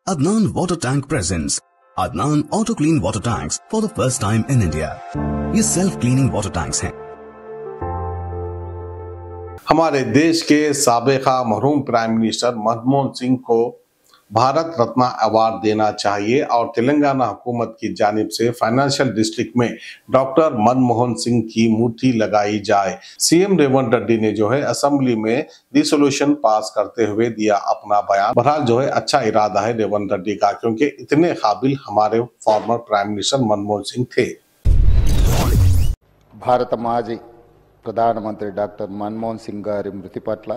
Adnan Water Tank presents Adnan Auto Clean Water Tanks for the first time in India. ये self cleaning water tanks हैं। हमारे देश के साबिका मरहूम prime minister Manmohan Singh को भारत रत्न अवार्ड देना चाहिए और तेलंगाना हुकूमत की जानिब से फाइनेंशियल डिस्ट्रिक्ट में डॉक्टर मनमोहन सिंह की मूर्ति लगाई जाए। सीएम रेवंत रेड्डी ने जो है असेंबली में रिजोल्यूशन पास करते हुए दिया अपना बयान। बहरहाल जो है अच्छा इरादा है रेवंत रेड्डी का, क्योंकि इतने काबिल हमारे former prime minister Manmohan Singh थे। భారత మాజీ ప్రధానమంత్రి డాక్టర్ మన్మోహన్ సింగ్ గారి మృతి పట్ల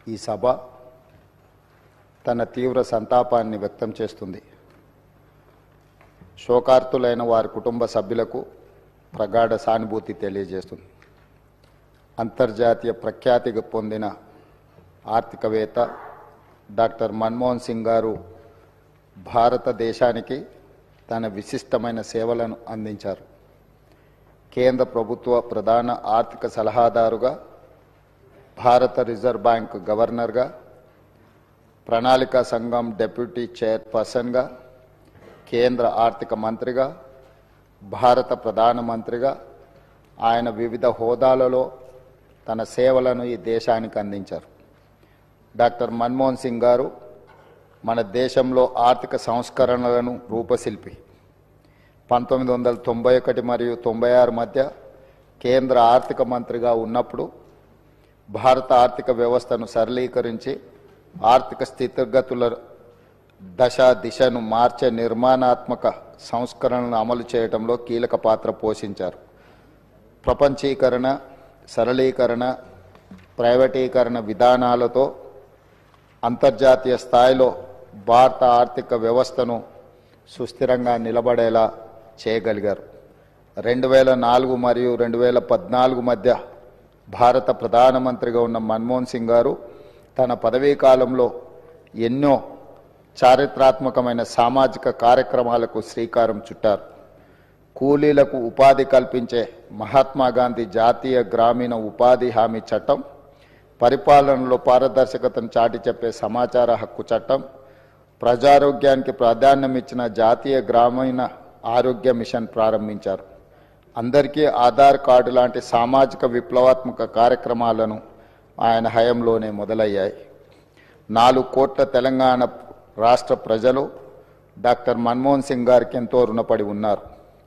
ఈ సభ తన తీవ్ర సంతాపాన్ని వ్యక్తం చేస్తుంది. శోకార్తులైన వారి కుటుంబ సభ్యులకు ప్రగాఢ సానుభూతి తెలియజేస్తుంది. అంతర్జాతీయ ప్రఖ్యాతి పొందిన ఆర్థికవేత్త డాక్టర్ మన్మోహన్ సింగ్ గారు భారతదేశానికి తన విశిష్టమైన సేవలను అందించారు. కేంద్ర ప్రభుత్వ ప్రధాన ఆర్థిక సలహాదారుగా, భారత రిజర్వ్ బ్యాంక్ గవర్నర్గా, ప్రణాళికా సంఘం డెప్యూటీ చైర్పర్సన్గా, కేంద్ర ఆర్థిక మంత్రిగా, భారత ప్రధానమంత్రిగా ఆయన వివిధ హోదాలలో తన సేవలను ఈ దేశానికి అందించారు. డాక్టర్ మన్మోహన్ సింగ్ గారు మన దేశంలో ఆర్థిక సంస్కరణలను రూపశిల్పి. 1991 మరియు 96 మధ్య కేంద్ర ఆర్థిక మంత్రిగా ఉన్నప్పుడు భారత ఆర్థిక వ్యవస్థను సరళీకరించి ఆర్థిక స్థితిగతుల దిశను మార్చే నిర్మాణాత్మక సంస్కరణలను అమలు చేయడంలో కీలక పాత్ర పోషించారు. ప్రపంచీకరణ, సరళీకరణ, ప్రైవేటీకరణ విధానాలతో అంతర్జాతీయ స్థాయిలో భారత ఆర్థిక వ్యవస్థను సుస్థిరంగా నిలబడేలా చేయగలిగారు. 2004 మరియు 2014 మధ్య భారత ప్రధానమంత్రిగా ఉన్న మన్మోహన్ సింగ్ గారు తన పదవీ కాలంలో ఎన్నో చారిత్రాత్మకమైన సామాజిక కార్యక్రమాలకు శ్రీకారం చుట్టారు. కూలీలకు ఉపాధి కల్పించే మహాత్మా గాంధీ జాతీయ గ్రామీణ ఉపాధి హామీ చట్టం, పరిపాలనలో పారదర్శకతను చాటి చెప్పే సమాచార హక్కు చట్టం, ప్రజారోగ్యానికి ప్రాధాన్యం ఇచ్చిన జాతీయ గ్రామీణ ఆరోగ్య మిషన్ ప్రారంభించారు. అందరికీ ఆధార్ కార్డు లాంటి సామాజిక విప్లవాత్మక కార్యక్రమాలను ఆయన హయాంలోనే మొదలయ్యాయి. 4 కోట్ల తెలంగాణ రాష్ట్ర ప్రజలు డాక్టర్ మన్మోహన్ సింగ్ గారికి ఎంతో రుణపడి ఉన్నారు.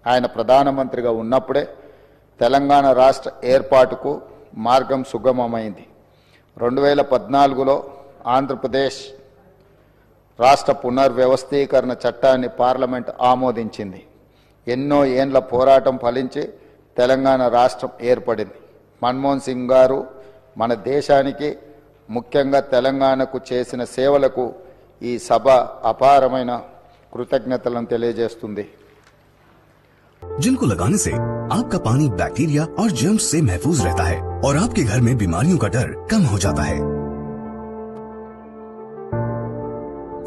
ఆయన ప్రధానమంత్రిగా ఉన్నప్పుడే తెలంగాణ రాష్ట్ర ఏర్పాటుకు మార్గం సుగమమైంది. 2014లో ఆంధ్రప్రదేశ్ రాష్ట్ర పునర్వ్యవస్థీకరణ చట్టాన్ని పార్లమెంట్ ఆమోదించింది. ఎన్నో ఏండ్ల పోరాటం ఫలించి తెలంగాణ రాష్ట్రం ఏర్పడింది. మన్మోహన్ సింగ్ గారు మన దేశానికి, ముఖ్యంగా తెలంగాణకు చేసిన సేవలకు ఈ సభ అపారమైన కృతజ్ఞతలను తెలియజేస్తుంది. जिनको लगाने से आपका पानी बैक्टीरिया और जर्म्स से महफूज रहता है और आपके घर में बीमारियों का डर कम हो जाता है।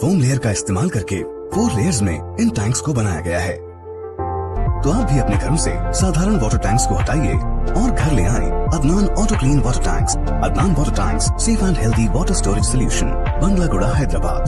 फोम लेयर का इस्तेमाल करके 4 लेयर्स में इन टैंक्स को बनाया गया है। तो आप भी अपने घरों से साधारण वाटर टैंक्स को हटाइए और घर ले आए Adnan auto clean water tanks. Adnan water tanks, safe and healthy water storage solution, Banglaguda, Hyderabad.